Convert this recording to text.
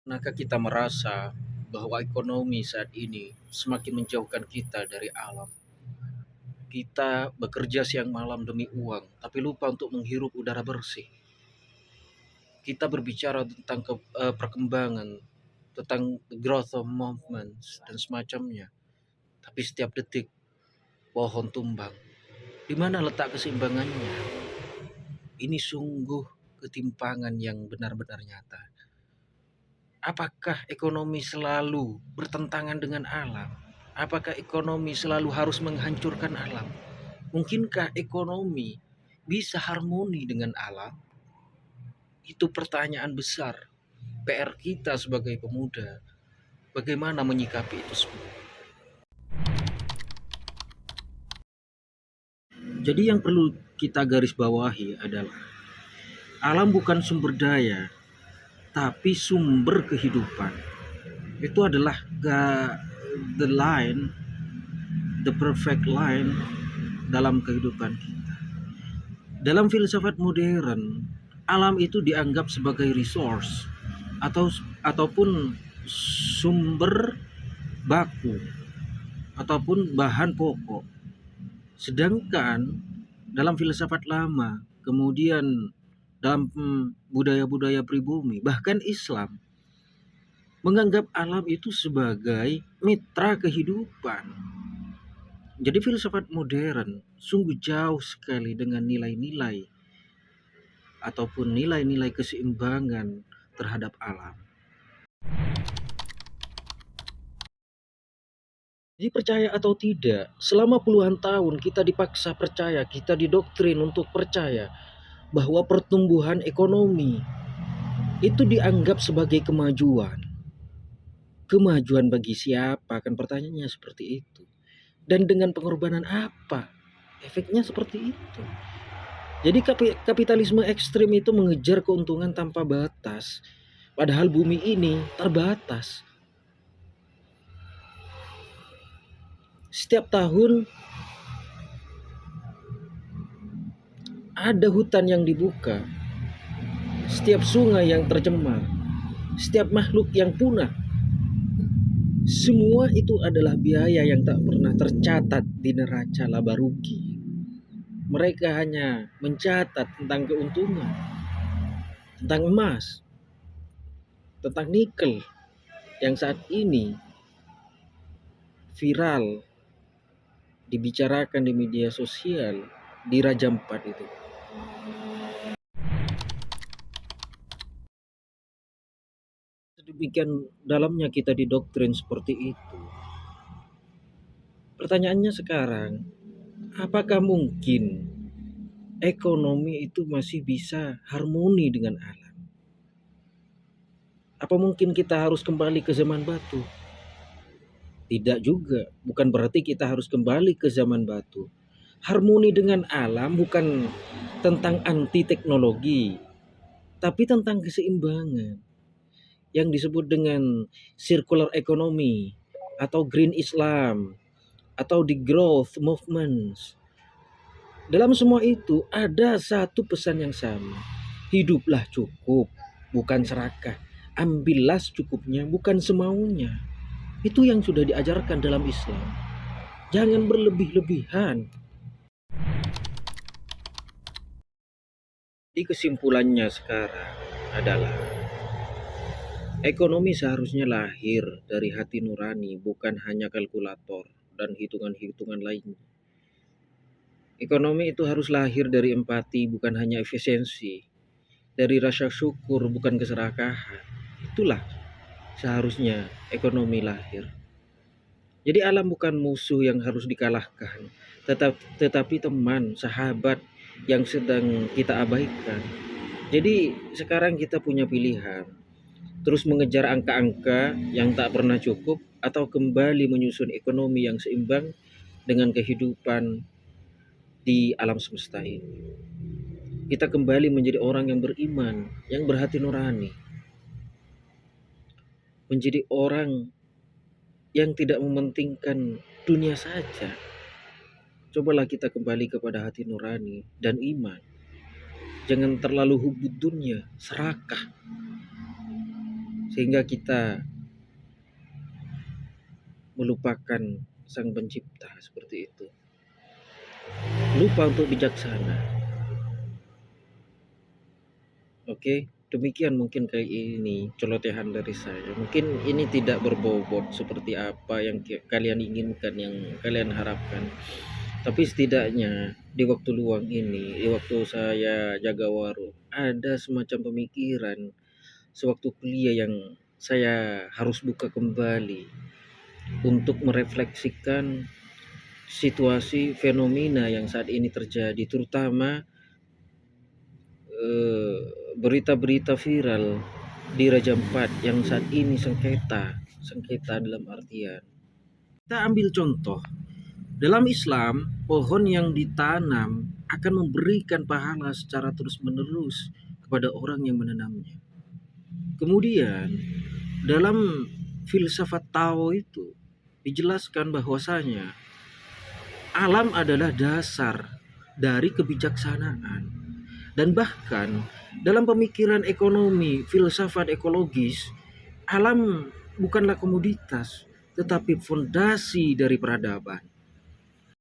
Pernahkah kita merasa bahwa ekonomi saat ini semakin menjauhkan kita dari alam? Kita bekerja siang malam demi uang, tapi lupa untuk menghirup udara bersih. Kita berbicara tentang perkembangan, tentang growth of movements dan semacamnya. Tapi setiap detik pohon tumbang. Di mana letak keseimbangannya? Ini sungguh ketimpangan yang benar-benar nyata. Apakah ekonomi selalu bertentangan dengan alam? Apakah ekonomi selalu harus menghancurkan alam? Mungkinkah ekonomi bisa harmoni dengan alam? Itu pertanyaan besar. PR kita sebagai pemuda. Bagaimana menyikapi itu semua? Jadi yang perlu kita garis bawahi adalah alam bukan sumber daya, tapi sumber kehidupan. Itu adalah the line, the perfect line dalam kehidupan kita. Dalam filsafat modern, alam itu dianggap sebagai resource ataupun sumber baku ataupun bahan pokok. Sedangkan dalam filsafat lama, kemudian dalam budaya-budaya pribumi, bahkan Islam menganggap alam itu sebagai mitra kehidupan. Jadi filsafat modern sungguh jauh sekali dengan nilai-nilai ataupun nilai-nilai keseimbangan terhadap alam. Jadi percaya atau tidak, selama puluhan tahun kita dipaksa percaya, kita didoktrin untuk percaya bahwa pertumbuhan ekonomi itu dianggap sebagai kemajuan. Kemajuan bagi siapa? Kan pertanyaannya seperti itu. Dan dengan pengorbanan apa? Efeknya seperti itu. Jadi kapitalisme ekstrim itu mengejar keuntungan tanpa batas. Padahal bumi ini terbatas. Setiap tahun ada hutan yang dibuka. Setiap sungai yang tercemar. Setiap makhluk yang punah. Semua itu adalah biaya yang tak pernah tercatat di neraca laba rugi. Mereka hanya mencatat tentang keuntungan, tentang emas, tentang nikel yang saat ini viral dibicarakan di media sosial di Raja Ampat itu. Sedemikian dalamnya kita didoktrin seperti itu. Pertanyaannya sekarang, apakah mungkin ekonomi itu masih bisa harmoni dengan alam? Apa mungkin kita harus kembali ke zaman batu? Tidak juga, bukan berarti kita harus kembali ke zaman batu. Harmoni dengan alam bukan tentang anti teknologi, tapi tentang keseimbangan yang disebut dengan circular economy atau green Islam atau the growth movements. Dalam semua itu ada satu pesan yang sama. Hiduplah cukup, bukan serakah. Ambillah secukupnya, bukan semaunya. Itu yang sudah diajarkan dalam Islam. Jangan berlebih-lebihan. Jadi kesimpulannya sekarang adalah ekonomi seharusnya lahir dari hati nurani, bukan hanya kalkulator dan hitungan-hitungan lainnya. Ekonomi itu harus lahir dari empati, bukan hanya efisiensi. Dari rasa syukur, bukan keserakahan. Itulah seharusnya ekonomi lahir. Jadi alam bukan musuh yang harus dikalahkan, tetapi teman, sahabat yang sedang kita abaikan. Jadi sekarang kita punya pilihan, terus mengejar angka-angka yang tak pernah cukup atau kembali menyusun ekonomi yang seimbang dengan kehidupan di alam semesta ini. Kita kembali menjadi orang yang beriman, yang berhati nurani. Menjadi orang yang tidak mementingkan dunia saja. Cobalah kita kembali kepada hati nurani dan iman. Jangan terlalu hubud dunia, serakah. sehingga kita melupakan sang pencipta seperti itu. Lupa untuk bijaksana. Oke, demikian mungkin kayak ini celotehan dari saya. Mungkin ini tidak berbobot seperti apa yang kalian inginkan, yang kalian harapkan. Tapi setidaknya di waktu luang ini, di waktu saya jaga warung, ada semacam pemikiran sewaktu kuliah yang saya harus buka kembali untuk merefleksikan situasi fenomena yang saat ini terjadi, terutama eh, berita-berita viral di Raja Ampat yang saat ini sengketa dalam artian. Kita ambil contoh, dalam Islam, pohon yang ditanam akan memberikan pahala secara terus-menerus kepada orang yang menanamnya. Kemudian, dalam filsafat Tao itu dijelaskan bahwasanya alam adalah dasar dari kebijaksanaan. Dan bahkan dalam pemikiran ekonomi, filsafat ekologis, alam bukanlah komoditas, tetapi fondasi dari peradaban.